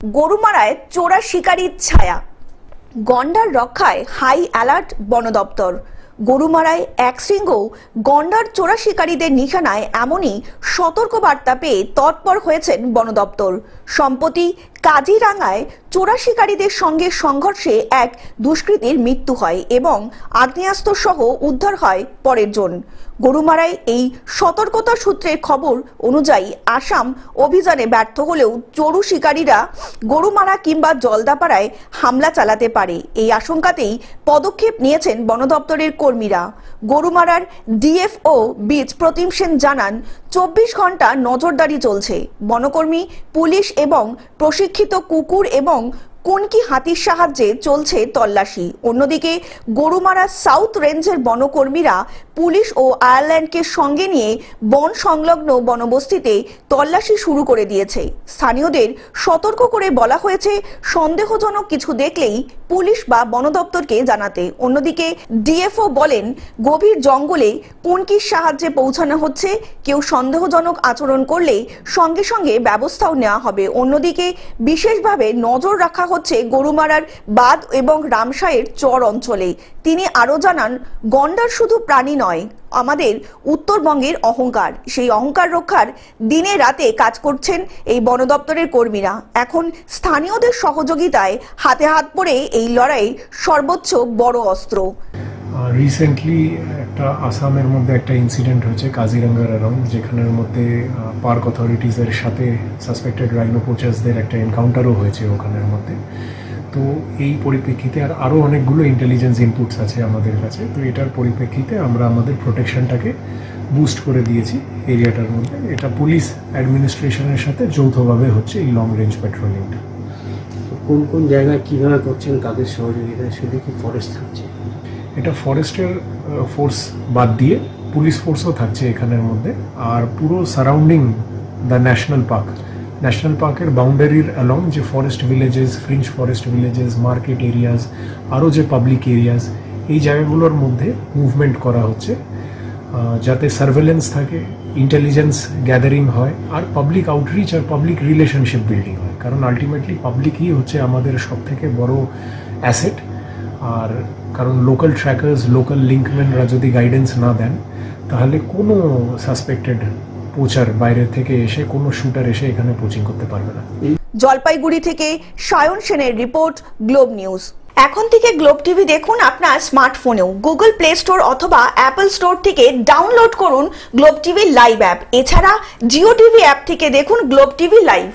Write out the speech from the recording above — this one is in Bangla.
গরুমারায় চোরা শিকারীর ছায়া, গন্ডার রক্ষায় হাই অ্যালার্ট বন দপ্তর। গরুমারায় একশৃঙ্গ গন্ডার চোরা শিকারীদের নিশানায় এমনই সতর্কবার্তা পেয়ে তৎপর হয়েছেন বন দপ্তর। সম্প্রতি কাজিরাঙ্গায় চোরা শিকারীদের সঙ্গে সংঘর্ষে এক দুষ্কৃতীর মৃত্যু হয় এবং আগ্নেয়াস্ত্র সহ উদ্ধার হয় পরের জন। গরুমারায় এই সতর্কতা সূত্রের খবর অনুযায়ী আসাম অভিযানে ব্যর্থ হলেও চোরা শিকারীরা গরুমারা কিংবা জলদাপাড়ায় হামলা চালাতে পারে, এই আশঙ্কাতেই পদক্ষেপ নিয়েছেন বন দপ্তরের কর্মীরা। গরুমারার ডিএফও বীজ প্রতিম সেন জানান, 24 ঘন্টা নজরদারি চলছে। বনকর্মী, পুলিশ এবং প্রশিক্ষিত কুকুর এবং কুনকি হাতির সাহায্যে চলছে তল্লাশি। অন্যদিকে গরুমারা সাউথ রেঞ্জের বনকর্মীরা পুলিশ ও আয়ারল্যান্ডকে সঙ্গে নিয়ে বন সংলগ্ন বনবস্তিতে তল্লাশি শুরু করে দিয়েছে। স্থানীয়দের সতর্ক করে বলা হয়েছে সন্দেহজনক কিছু দেখলেই পুলিশ বা বন দপ্তরকে জানাতে। অন্যদিকে ডিএফও বলেন, গভীর জঙ্গলে কুনকির সাহায্যে পৌঁছানো হচ্ছে, কেউ সন্দেহজনক আচরণ করলে সঙ্গে সঙ্গে ব্যবস্থাও নেওয়া হবে। অন্যদিকে বিশেষভাবে নজর রাখা হচ্ছে গরুমারার বাদ এবং রামসায়ের চর অঞ্চলে। তিনি আরো জানান, গন্ডার শুধু প্রাণী নয়, আমাদের উত্তরবঙ্গের অহংকার। সেই অহংকার রক্ষার দিনে রাতে কাজ করছেন এই বন দপ্তরের কর্মীরা। এখন স্থানীয়দের সহযোগিতায় হাতে হাত পড়ে এই লড়াই সর্বোচ্চ বড় অস্ত্র। রিসেন্টলি একটা আসামের মধ্যে একটা ইনসিডেন্ট হয়েছে কাজিরাঙ্গার অ্যারাউন্ড, যেখানের মধ্যে পার্ক অথরিটিসের সাথে সাসপেক্টেড রাইনো পোচার্সদের একটা এনকাউন্টারও হয়েছে ওখানের মধ্যে। তো এই পরিপ্রেক্ষিতে আরও অনেকগুলো ইন্টেলিজেন্স ইনপুটস আছে আমাদের কাছে। তো এটার পরিপ্রেক্ষিতে আমরা আমাদের প্রোটেকশনটাকে বুস্ট করে দিয়েছি এরিয়াটার মধ্যে। এটা পুলিশ অ্যাডমিনিস্ট্রেশনের সাথে যৌথভাবে হচ্ছে এই লং রেঞ্জ পেট্রোলিংটা। কোন কোন জায়গায় কীভাবে করছেন, কাদের সহযোগিতায়, শুধু কি ফরেস্ট থাকছে? এটা ফরেস্টের ফোর্স বাদ দিয়ে পুলিশ ফোর্সও থাকছে এখানের মধ্যে। আর পুরো সারাউন্ডিং দ্য ন্যাশনাল পার্কের বাউন্ডারির অ্যালং যে forest villages, fringe forest villages, market areas, আরও যে পাবলিক এরিয়াস, এই জায়গাগুলোর মধ্যে মুভমেন্ট করা হচ্ছে যাতে সার্ভেলেন্স থাকে, ইন্টেলিজেন্স গ্যাদারিং হয়, আর পাবলিক আউটরিচ আর পাবলিক রিলেশনশিপ বিল্ডিং হয়। কারণ আলটিমেটলি পাবলিকই হচ্ছে আমাদের সবথেকে বড় অ্যাসেট। আর কারণ লোকাল ট্র্যাকার্স, লোকাল লিঙ্কম্যানরা যদি গাইডেন্স না দেন, তাহলে কোনো সাসপেক্টেড পোচার বাইরে থেকে এসে, কোনো শুটার এসে এখানে পোচিং করতে পারবে না। জলপাইগুড়ি থেকে সায়ন সেনের রিপোর্ট, গ্লোব নিউজ। এখন থেকে গ্লোব টিভি দেখুন আপনার স্মার্টফোনেও। গুগল প্লে স্টোর অথবা অ্যাপল স্টোর থেকে ডাউনলোড করুন গ্লোব টিভি লাইভ অ্যাপ। এছাড়া জিও টিভি অ্যাপ থেকে দেখুন গ্লোব টিভি লাইভ।